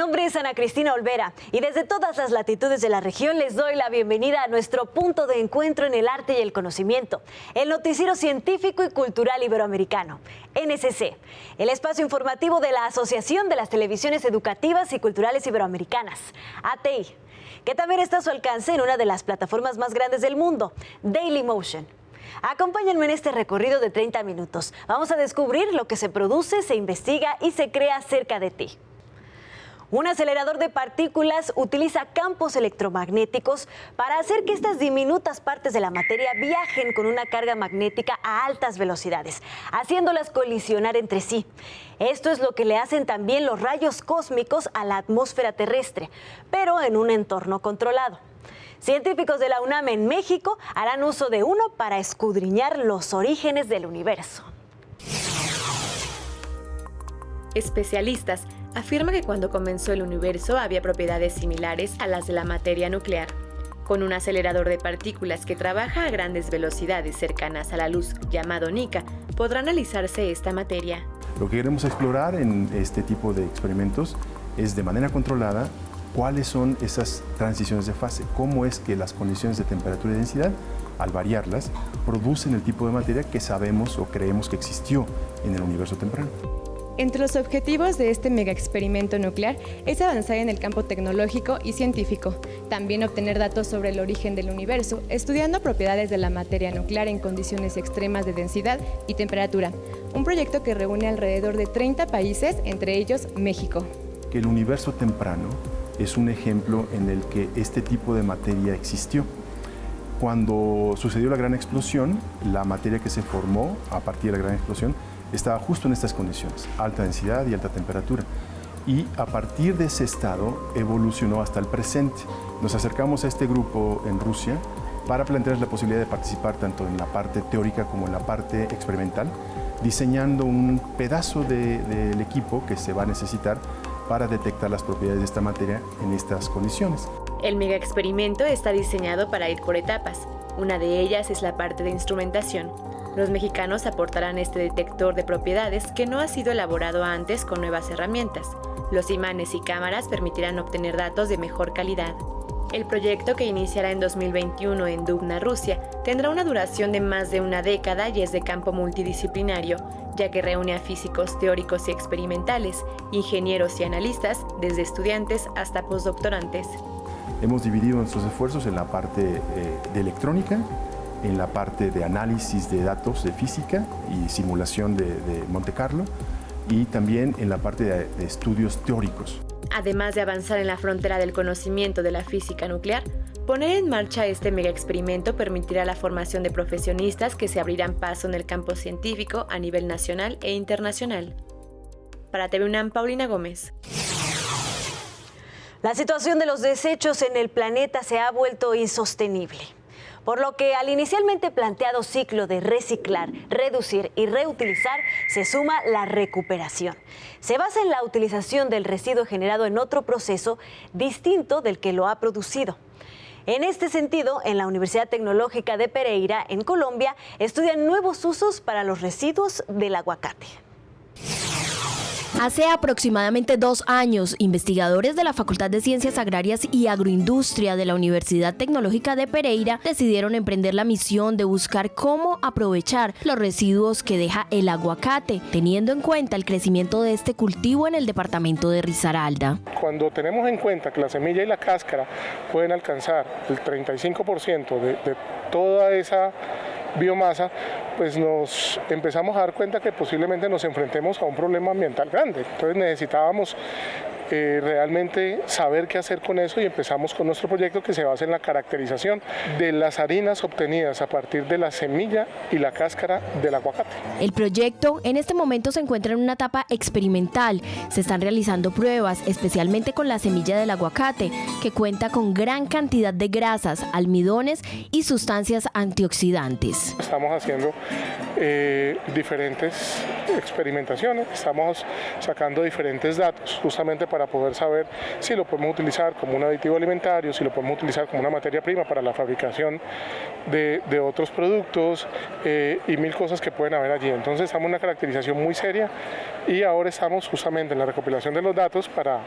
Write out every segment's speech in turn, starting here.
nombre es Ana Cristina Olvera y desde todas las latitudes de la región les doy la bienvenida a nuestro punto de encuentro en el arte y el conocimiento, el noticiero científico y cultural iberoamericano, NSC, el espacio informativo de la Asociación de las Televisiones Educativas y Culturales Iberoamericanas, ATI, que también está a su alcance en una de las plataformas más grandes del mundo, Dailymotion. Acompáñenme en este recorrido de 30 minutos. Vamos a descubrir lo que se produce, se investiga y se crea cerca de ti. Un acelerador de partículas utiliza campos electromagnéticos para hacer que estas diminutas partes de la materia viajen con una carga magnética a altas velocidades, haciéndolas colisionar entre sí. Esto es lo que le hacen también los rayos cósmicos a la atmósfera terrestre, pero en un entorno controlado. Científicos de la UNAM en México harán uso de uno para escudriñar los orígenes del universo. Especialistas afirman que cuando comenzó el universo había propiedades similares a las de la materia nuclear. Con un acelerador de partículas que trabaja a grandes velocidades cercanas a la luz, llamado NICA, podrá analizarse esta materia. Lo que queremos explorar en este tipo de experimentos es de manera controlada cuáles son esas transiciones de fase, cómo es que las condiciones de temperatura y densidad, al variarlas, producen el tipo de materia que sabemos o creemos que existió en el universo temprano. Entre los objetivos de este megaexperimento nuclear es avanzar en el campo tecnológico y científico, también obtener datos sobre el origen del universo, estudiando propiedades de la materia nuclear en condiciones extremas de densidad y temperatura, un proyecto que reúne alrededor de 30 países, entre ellos México. Que el universo temprano es un ejemplo en el que este tipo de materia existió. Cuando sucedió la gran explosión, la materia que se formó a partir de la gran explosión estaba justo en estas condiciones, alta densidad y alta temperatura. Y a partir de ese estado evolucionó hasta el presente. Nos acercamos a este grupo en Rusia para plantear la posibilidad de participar tanto en la parte teórica como en la parte experimental, diseñando un pedazo del equipo que se va a necesitar para detectar las propiedades de esta materia en estas condiciones. El megaexperimento está diseñado para ir por etapas. Una de ellas es la parte de instrumentación. Los mexicanos aportarán este detector de propiedades que no ha sido elaborado antes con nuevas herramientas. Los imanes y cámaras permitirán obtener datos de mejor calidad. El proyecto, que iniciará en 2021 en Dubna, Rusia, tendrá una duración de más de una década y es de campo multidisciplinario, ya que reúne a físicos teóricos y experimentales, ingenieros y analistas, desde estudiantes hasta postdoctorantes. Hemos dividido nuestros esfuerzos en la parte de electrónica, en la parte de análisis de datos de física y simulación de Monte Carlo, y también en la parte de estudios teóricos. Además de avanzar en la frontera del conocimiento de la física nuclear, poner en marcha este megaexperimento permitirá la formación de profesionistas que se abrirán paso en el campo científico a nivel nacional e internacional. Para TV UNAM, Paulina Gómez. La situación de los desechos en el planeta se ha vuelto insostenible, por lo que al inicialmente planteado ciclo de reciclar, reducir y reutilizar se suma la recuperación. Se basa en la utilización del residuo generado en otro proceso distinto del que lo ha producido. En este sentido, en la Universidad Tecnológica de Pereira, en Colombia, estudian nuevos usos para los residuos del aguacate. Hace aproximadamente 2 años, investigadores de la Facultad de Ciencias Agrarias y Agroindustria de la Universidad Tecnológica de Pereira decidieron emprender la misión de buscar cómo aprovechar los residuos que deja el aguacate, teniendo en cuenta el crecimiento de este cultivo en el departamento de Risaralda. Cuando tenemos en cuenta que la semilla y la cáscara pueden alcanzar el 35% de toda esa biomasa, pues nos empezamos a dar cuenta que posiblemente nos enfrentemos a un problema ambiental grande. Entonces necesitábamos realmente saber qué hacer con eso y empezamos con nuestro proyecto que se basa en la caracterización de las harinas obtenidas a partir de la semilla y la cáscara del aguacate. El proyecto en este momento se encuentra en una etapa experimental. Se están realizando pruebas, especialmente con la semilla del aguacate, que cuenta con gran cantidad de grasas, almidones y sustancias antioxidantes. Estamos haciendo diferentes experimentaciones, estamos sacando diferentes datos justamente para poder saber si lo podemos utilizar como un aditivo alimentario, si lo podemos utilizar como una materia prima para la fabricación de otros productos y mil cosas que pueden haber allí. Entonces estamos en una caracterización muy seria y ahora estamos justamente en la recopilación de los datos para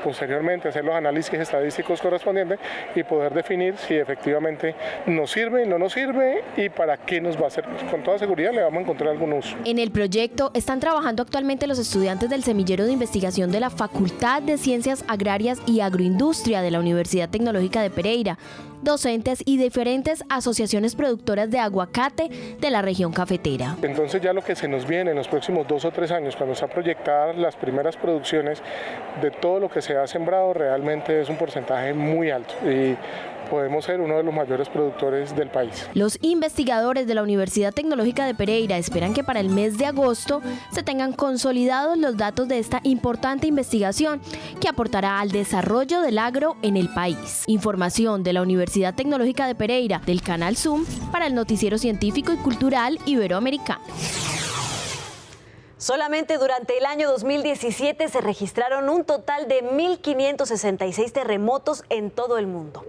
posteriormente hacer los análisis estadísticos correspondientes y poder definir si efectivamente nos sirve, no nos sirve y para qué nos va a servir. Con toda seguridad le vamos a encontrar algún uso. En el proyecto están trabajando actualmente los estudiantes del semillero de investigación de la Facultad de Ciencias Agrarias y Agroindustria de la Universidad Tecnológica de Pereira, docentes y diferentes asociaciones productoras de aguacate de la región cafetera. Entonces ya lo que se nos viene en los próximos 2 o 3 años, cuando están proyectadas las primeras producciones de todo lo que se ha sembrado, realmente es un porcentaje muy alto y podemos ser uno de los mayores productores del país. Los investigadores de la Universidad Tecnológica de Pereira esperan que para el mes de agosto se tengan consolidados los datos de esta importante investigación que aportará al desarrollo del agro en el país. Información de la Universidad Tecnológica de Pereira del canal Zoom para el Noticiero Científico y Cultural Iberoamericano. Solamente durante el año 2017 se registraron un total de 1.566 terremotos en todo el mundo.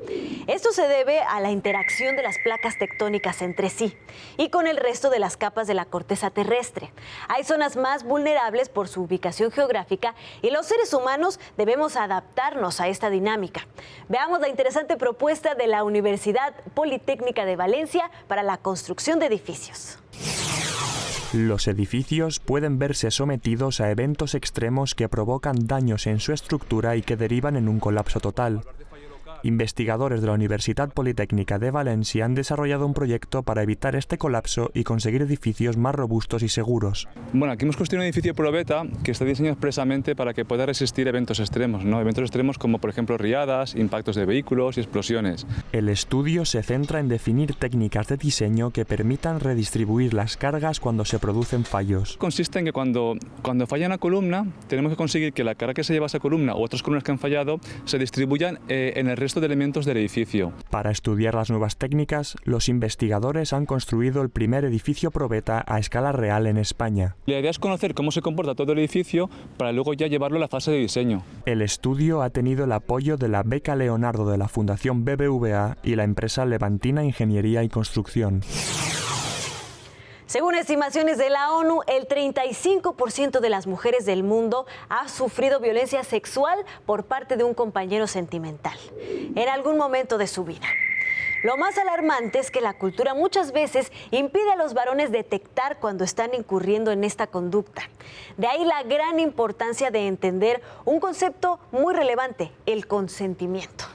Esto se debe a la interacción de las placas tectónicas entre sí y con el resto de las capas de la corteza terrestre. Hay zonas más vulnerables por su ubicación geográfica y los seres humanos debemos adaptarnos a esta dinámica. Veamos la interesante propuesta de la Universidad Politécnica de Valencia para la construcción de edificios. Los edificios pueden verse sometidos a eventos extremos que provocan daños en su estructura y que derivan en un colapso total. Investigadores de la Universidad Politécnica de Valencia han desarrollado un proyecto para evitar este colapso y conseguir edificios más robustos y seguros. Bueno, aquí hemos construido un edificio probeta que está diseñado expresamente para que pueda resistir eventos extremos, ¿no? Eventos extremos como por ejemplo riadas, impactos de vehículos y explosiones. El estudio se centra en definir técnicas de diseño que permitan redistribuir las cargas cuando se producen fallos. Consiste en que cuando falla una columna, tenemos que conseguir que la carga que se lleva a esa columna u otras columnas que han fallado se distribuyan en el resto de elementos del edificio. Para estudiar las nuevas técnicas, los investigadores han construido el primer edificio probeta a escala real en España. La idea es conocer cómo se comporta todo el edificio para luego ya llevarlo a la fase de diseño. El estudio ha tenido el apoyo de la Beca Leonardo de la Fundación BBVA y la empresa Levantina Ingeniería y Construcción. Según estimaciones de la ONU, el 35% de las mujeres del mundo ha sufrido violencia sexual por parte de un compañero sentimental en algún momento de su vida. Lo más alarmante es que la cultura muchas veces impide a los varones detectar cuando están incurriendo en esta conducta. De ahí la gran importancia de entender un concepto muy relevante, el consentimiento.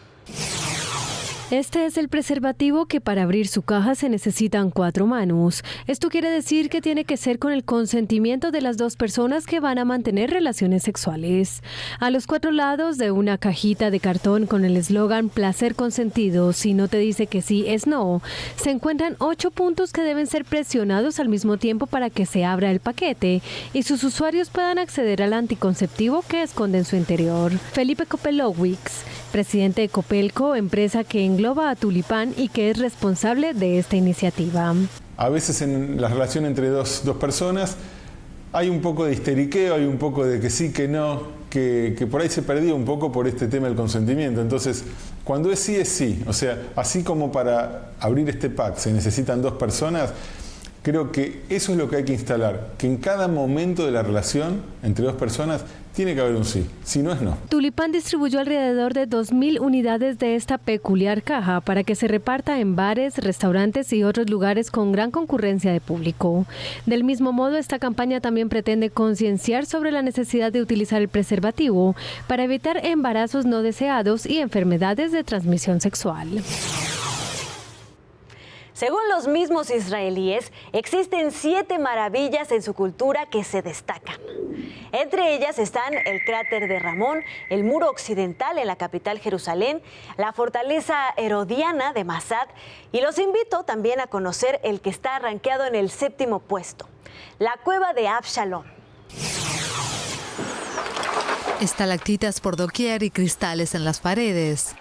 Este es el preservativo que para abrir su caja se necesitan 4 manos. Esto quiere decir que tiene que ser con el consentimiento de las 2 personas que van a mantener relaciones sexuales. A los 4 lados de una cajita de cartón con el eslogan placer consentido, si no te dice que sí es no, se encuentran 8 puntos que deben ser presionados al mismo tiempo para que se abra el paquete y sus usuarios puedan acceder al anticonceptivo que esconde en su interior. Felipe Copelowicz, presidente de Copelco, empresa que engloba a Tulipán y que es responsable de esta iniciativa. A veces en la relación entre dos personas hay un poco de histeriqueo, hay un poco de que sí, que no, que por ahí se perdió un poco por este tema del consentimiento. Entonces, cuando es sí, o sea, así como para abrir este pack se necesitan 2 personas, creo que eso es lo que hay que instalar, que en cada momento de la relación entre 2 personas tiene que haber un sí, si no es no. Tulipán distribuyó alrededor de 2.000 unidades de esta peculiar caja para que se reparta en bares, restaurantes y otros lugares con gran concurrencia de público. Del mismo modo, esta campaña también pretende concienciar sobre la necesidad de utilizar el preservativo para evitar embarazos no deseados y enfermedades de transmisión sexual. Según los mismos israelíes, existen 7 maravillas en su cultura que se destacan. Entre ellas están el cráter de Ramón, el muro occidental en la capital Jerusalén, la fortaleza herodiana de Masad y los invito también a conocer el que está rankeado en el 7º puesto, la cueva de Absalom. Estalactitas por doquier y cristales en las paredes.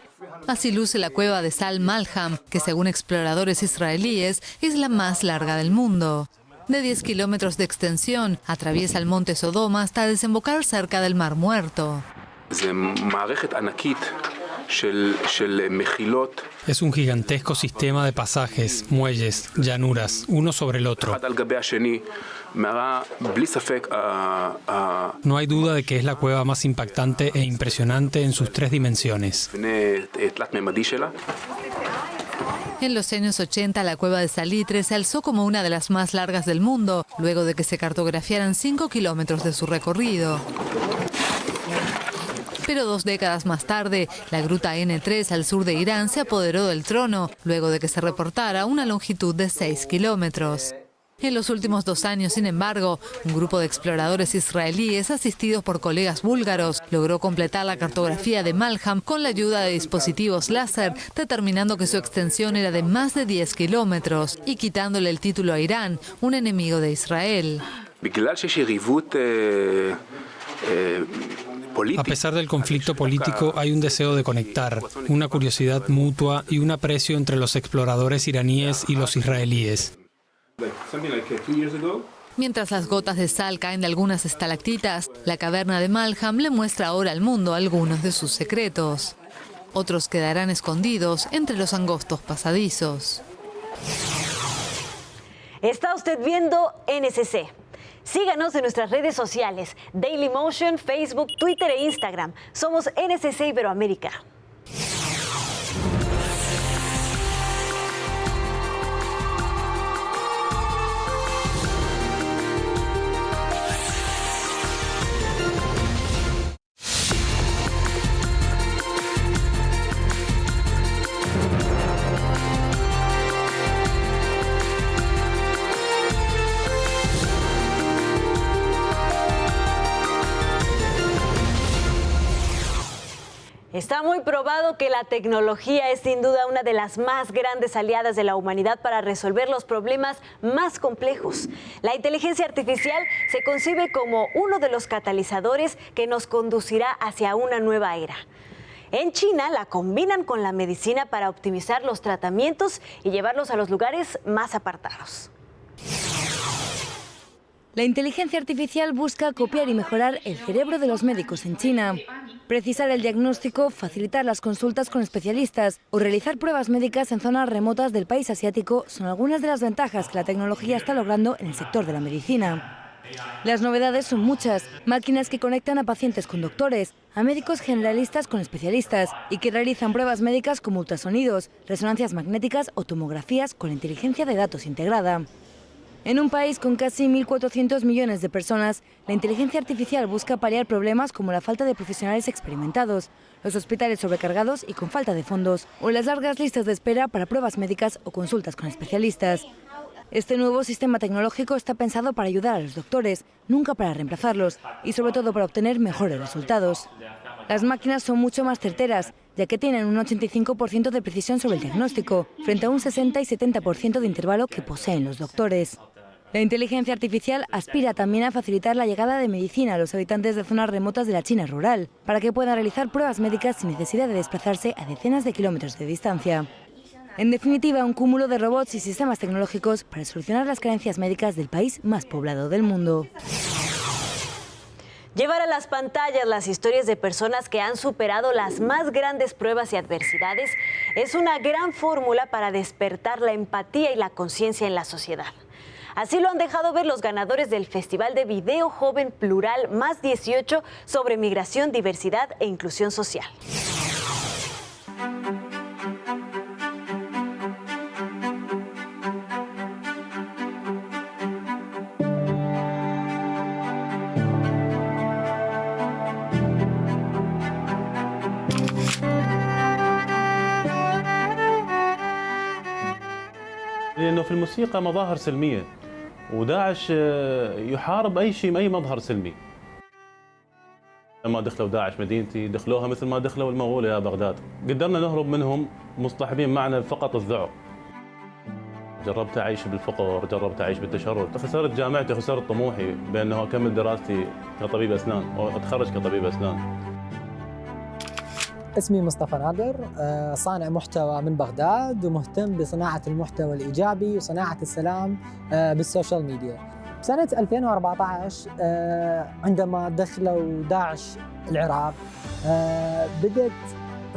Así luce la cueva de Sal Malham, que según exploradores israelíes es la más larga del mundo. De 10 kilómetros de extensión, atraviesa el monte Sodoma hasta desembocar cerca del Mar Muerto. Es un gigantesco sistema de pasajes, muelles, llanuras, uno sobre el otro. No hay duda de que es la cueva más impactante e impresionante en sus 3 dimensiones. En los años 80, la cueva de Salitre se alzó como una de las más largas del mundo, luego de que se cartografiaran 5 kilómetros de su recorrido. Pero 2 décadas más tarde, la gruta N3 al sur de Irán se apoderó del trono, luego de que se reportara una longitud de 6 kilómetros. En los últimos 2 años, sin embargo, un grupo de exploradores israelíes asistidos por colegas búlgaros logró completar la cartografía de Malham con la ayuda de dispositivos láser, determinando que su extensión era de más de 10 kilómetros y quitándole el título a Irán, un enemigo de Israel. A pesar del conflicto político, hay un deseo de conectar, una curiosidad mutua y un aprecio entre los exploradores iraníes y los israelíes. Mientras las gotas de sal caen de algunas estalactitas, la caverna de Malham le muestra ahora al mundo algunos de sus secretos. Otros quedarán escondidos entre los angostos pasadizos. Está usted viendo NSC. Síganos en nuestras redes sociales, Dailymotion, Facebook, Twitter e Instagram. Somos NSC Iberoamérica. Está muy probado que la tecnología es sin duda una de las más grandes aliadas de la humanidad para resolver los problemas más complejos. La inteligencia artificial se concibe como uno de los catalizadores que nos conducirá hacia una nueva era. En China la combinan con la medicina para optimizar los tratamientos y llevarlos a los lugares más apartados. La inteligencia artificial busca copiar y mejorar el cerebro de los médicos en China. Precisar el diagnóstico, facilitar las consultas con especialistas o realizar pruebas médicas en zonas remotas del país asiático son algunas de las ventajas que la tecnología está logrando en el sector de la medicina. Las novedades son muchas: máquinas que conectan a pacientes con doctores, a médicos generalistas con especialistas y que realizan pruebas médicas como ultrasonidos, resonancias magnéticas o tomografías con inteligencia de datos integrada. En un país con casi 1.400 millones de personas, la inteligencia artificial busca paliar problemas como la falta de profesionales experimentados, los hospitales sobrecargados y con falta de fondos, o las largas listas de espera para pruebas médicas o consultas con especialistas. Este nuevo sistema tecnológico está pensado para ayudar a los doctores, nunca para reemplazarlos, y sobre todo para obtener mejores resultados. Las máquinas son mucho más certeras, ya que tienen un 85% de precisión sobre el diagnóstico, frente a un 60 y 70% de intervalo que poseen los doctores. La inteligencia artificial aspira también a facilitar la llegada de medicina a los habitantes de zonas remotas de la China rural, para que puedan realizar pruebas médicas sin necesidad de desplazarse a decenas de kilómetros de distancia. En definitiva, un cúmulo de robots y sistemas tecnológicos para solucionar las carencias médicas del país más poblado del mundo. Llevar a las pantallas las historias de personas que han superado las más grandes pruebas y adversidades es una gran fórmula para despertar la empatía y la conciencia en la sociedad. Así lo han dejado ver los ganadores del Festival de Video Joven Plural Más 18 sobre migración, diversidad e inclusión social. لأنه في الموسيقى مظاهر سلمية وداعش يحارب أي شيء أي مظهر سلمي. لما دخلوا داعش مدينتي دخلوها مثل ما دخلوا المغول إلى بغداد. قدرنا نهرب منهم مصطحبين معنا فقط الذعر. جربت أعيش بالفقر، جربت أعيش بالتشرد، خسرت جامعتي، خسرت طموحي بأنه أكمل دراستي كطبيب أسنان وأتخرج كطبيب أسنان. اسمي مصطفى نادر، صانع محتوى من بغداد ومهتم بصناعة المحتوى الإيجابي وصناعة السلام بالسوشيال ميديا. سنة 2014 عندما دخلوا داعش العراق بدأت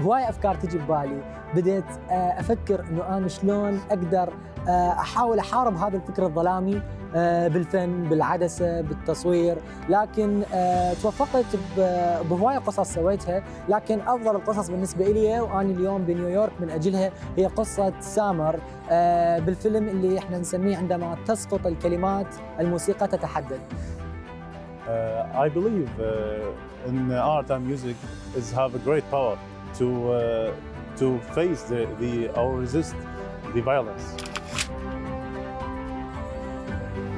هواية أفكار تجي ببالي. بديت أفكر إنه أنا شلون أقدر أحاول أحارب هذا الفكر الظلامي بالفن، بالعدسة، بالتصوير. لكن توفقت بهواية قصص سويتها، لكن أفضل القصص بالنسبة لي وأنا اليوم بنيويورك من أجلها هي قصة سامر بالفيلم اللي إحنا نسميه عندما تسقط الكلمات الموسيقى تتحدث. I believe in art and music have a great power to face or resist the violence.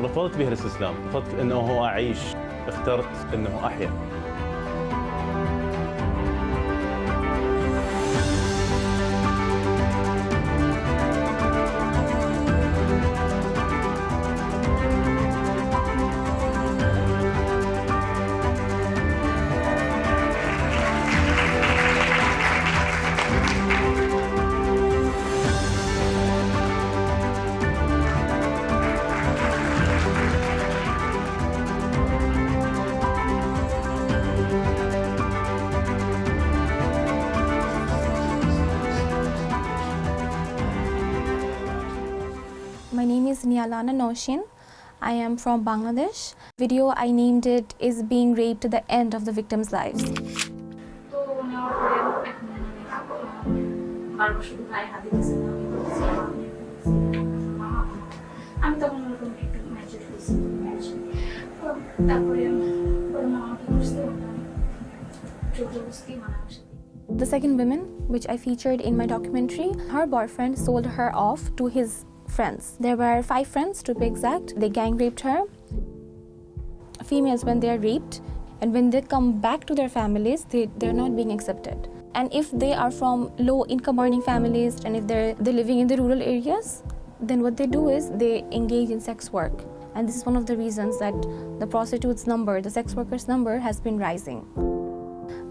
رفضت بها الاستسلام، رفضت انه اعيش، اخترت انه احيا. My name is Nialana Noshin. I am from Bangladesh. Video I named it is being raped at the end of the victims' lives. The second woman, which I featured in my documentary, her boyfriend sold her off to his friends. There were 5 friends to be exact. They gang raped her. Females, when they are raped and when they come back to their families, they're not being accepted. And if they are from low income earning families and if they're living in the rural areas, then what they do is they engage in sex work. And this is one of the reasons that the prostitutes' number, the sex workers' number has been rising.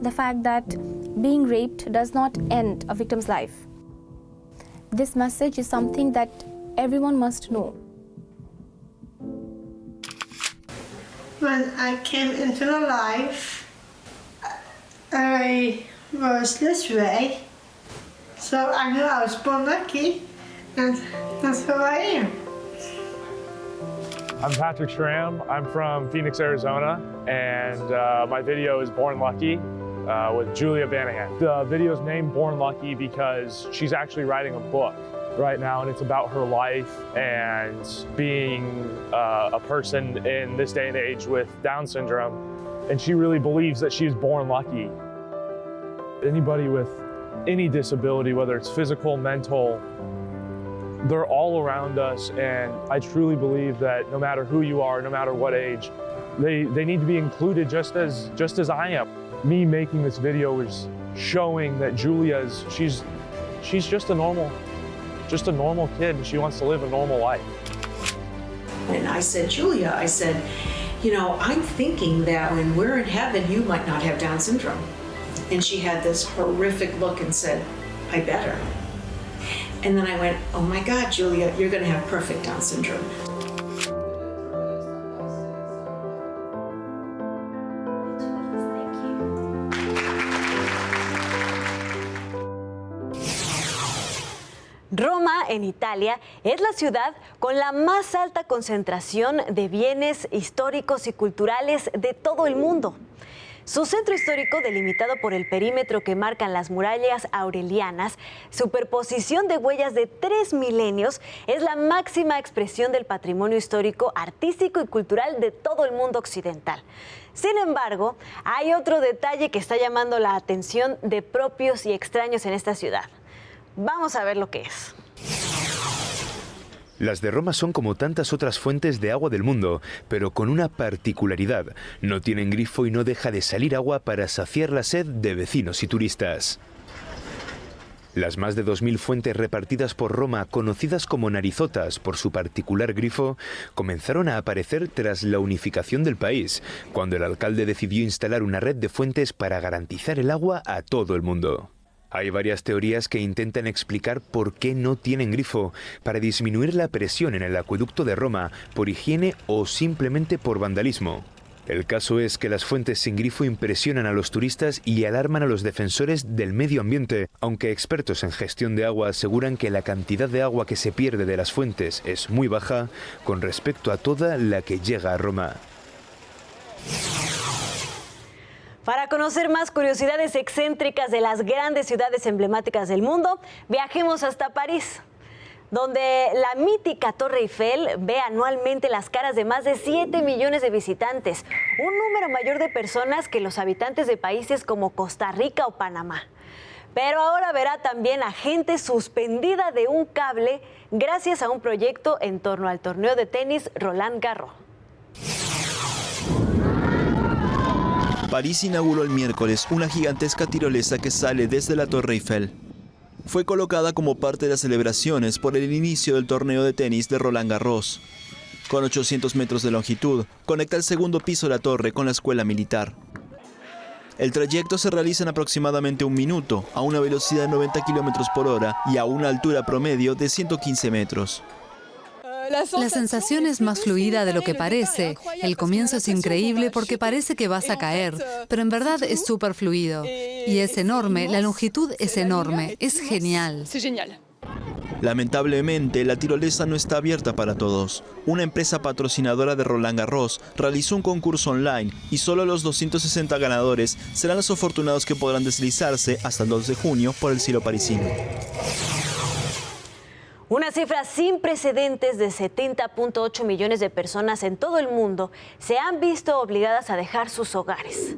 The fact that being raped does not end a victim's life. This message is something that everyone must know. When I came into the life, I was this way. So I knew I was born lucky, and that's who I am. I'm Patrick Schramm. I'm from Phoenix, Arizona, and my video is Born Lucky with Julia Banahan. The video is named Born Lucky because she's actually writing a book right now, and it's about her life and being a person in this day and age with Down syndrome. And she really believes that she's born lucky. Anybody with any disability, whether it's physical, mental, they're all around us, and I truly believe that no matter who you are, no matter what age, they need to be included just as I am. Me making this video was showing that she's just a normal kid, and she wants to live a normal life. And I said, Julia, I said, you know, I'm thinking that when we're in heaven, you might not have Down syndrome. And she had this horrific look and said, I better. And then I went, oh my God, Julia, you're gonna have perfect Down syndrome. Roma, en Italia, es la ciudad con la más alta concentración de bienes históricos y culturales de todo el mundo. Su centro histórico, delimitado por el perímetro que marcan las murallas aurelianas, superposición de huellas de 3 milenios, es la máxima expresión del patrimonio histórico, artístico y cultural de todo el mundo occidental. Sin embargo, hay otro detalle que está llamando la atención de propios y extraños en esta ciudad. Vamos a ver lo que es. Las de Roma son como tantas otras fuentes de agua del mundo, pero con una particularidad: no tienen grifo y no deja de salir agua para saciar la sed de vecinos y turistas. Las más de 2000 fuentes repartidas por Roma, conocidas como narizotas por su particular grifo, comenzaron a aparecer tras la unificación del país, cuando el alcalde decidió instalar una red de fuentes para garantizar el agua a todo el mundo. Hay varias teorías que intentan explicar por qué no tienen grifo: para disminuir la presión en el acueducto de Roma, por higiene o simplemente por vandalismo. El caso es que las fuentes sin grifo impresionan a los turistas y alarman a los defensores del medio ambiente, aunque expertos en gestión de agua aseguran que la cantidad de agua que se pierde de las fuentes es muy baja con respecto a toda la que llega a Roma. Para conocer más curiosidades excéntricas de las grandes ciudades emblemáticas del mundo, viajemos hasta París, donde la mítica Torre Eiffel ve anualmente las caras de más de 7 millones de visitantes, un número mayor de personas que los habitantes de países como Costa Rica o Panamá. Pero ahora verá también a gente suspendida de un cable gracias a un proyecto en torno al torneo de tenis Roland Garros. París inauguró el miércoles una gigantesca tirolesa que sale desde la Torre Eiffel. Fue colocada como parte de las celebraciones por el inicio del torneo de tenis de Roland Garros. Con 800 metros de longitud, conecta el segundo piso de la torre con la escuela militar. El trayecto se realiza en aproximadamente un minuto, a una velocidad de 90 km por hora y a una altura promedio de 115 metros. La sensación es más fluida de lo que parece. El comienzo es increíble porque parece que vas a caer, pero en verdad es súper fluido. Y es enorme, la longitud es enorme, es genial. Lamentablemente, la tirolesa no está abierta para todos. Una empresa patrocinadora de Roland Garros realizó un concurso online y solo los 260 ganadores serán los afortunados que podrán deslizarse hasta el 2 de junio por el cielo parisino. Una cifra sin precedentes de 70.8 millones de personas en todo el mundo se han visto obligadas a dejar sus hogares.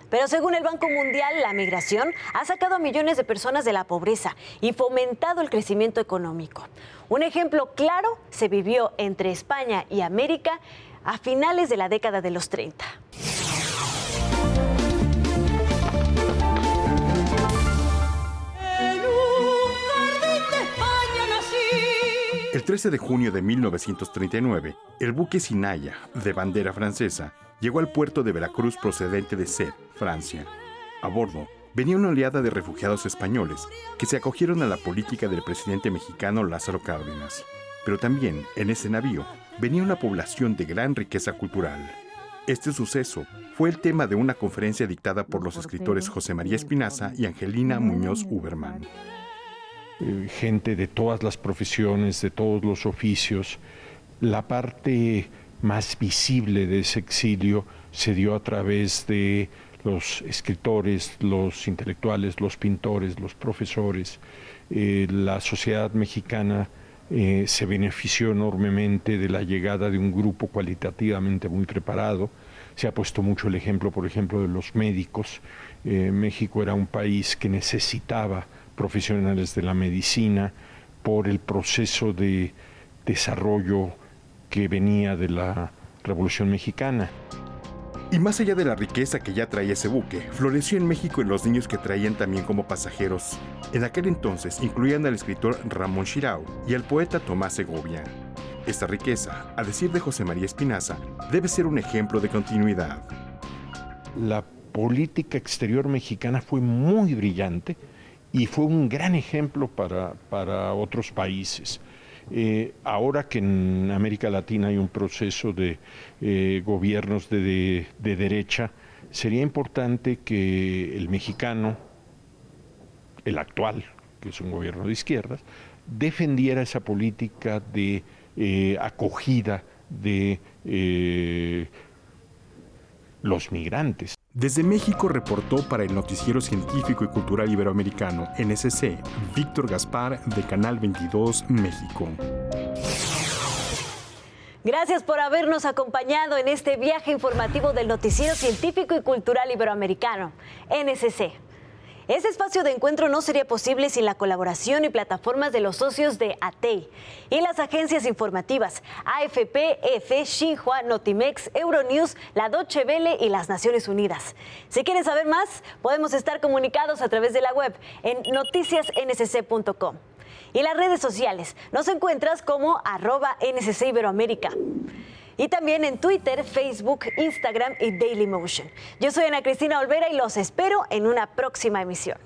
Pero según el Banco Mundial, la migración ha sacado a millones de personas de la pobreza y fomentado el crecimiento económico. Un ejemplo claro se vivió entre España y América a finales de la década de los 30. El 13 de junio de 1939, el buque Sinaya, de bandera francesa, llegó al puerto de Veracruz procedente de Sèvres, Francia. A bordo venía una oleada de refugiados españoles que se acogieron a la política del presidente mexicano Lázaro Cárdenas. Pero también en ese navío venía una población de gran riqueza cultural. Este suceso fue el tema de una conferencia dictada por los escritores José María Espinaza y Angelina Muñoz Uberman. Gente de todas las profesiones, de todos los oficios. La parte más visible de ese exilio se dio a través de los escritores, los intelectuales, los pintores, los profesores. La sociedad mexicana se benefició enormemente de la llegada de un grupo cualitativamente muy preparado. Se ha puesto mucho el ejemplo, por ejemplo, de los médicos. México era un país que necesitaba profesionales de la medicina por el proceso de desarrollo que venía de la Revolución Mexicana. Y más allá de la riqueza que ya traía ese buque, floreció en México en los niños que traían también como pasajeros. En aquel entonces incluían al escritor Ramón Xirau y al poeta Tomás Segovia. Esta riqueza, a decir de José María Espinaza, debe ser un ejemplo de continuidad. La política exterior mexicana fue muy brillante y fue un gran ejemplo para otros países. Ahora que en América Latina hay un proceso de gobiernos de derecha, sería importante que el mexicano, el actual, que es un gobierno de izquierdas, defendiera esa política de acogida de los migrantes. Desde México reportó para el Noticiero Científico y Cultural Iberoamericano, NSC, Víctor Gaspar, de Canal 22, México. Gracias por habernos acompañado en este viaje informativo del Noticiero Científico y Cultural Iberoamericano, NSC. Este espacio de encuentro no sería posible sin la colaboración y plataformas de los socios de ATEI y las agencias informativas AFP, EFE, Xinhua, Notimex, Euronews, la Deutsche Welle y las Naciones Unidas. Si quieres saber más, podemos estar comunicados a través de la web en noticiasnsc.com. Y las redes sociales nos encuentras como @NSC Iberoamérica. Y también en Twitter, Facebook, Instagram y Dailymotion. Yo soy Ana Cristina Olvera y los espero en una próxima emisión.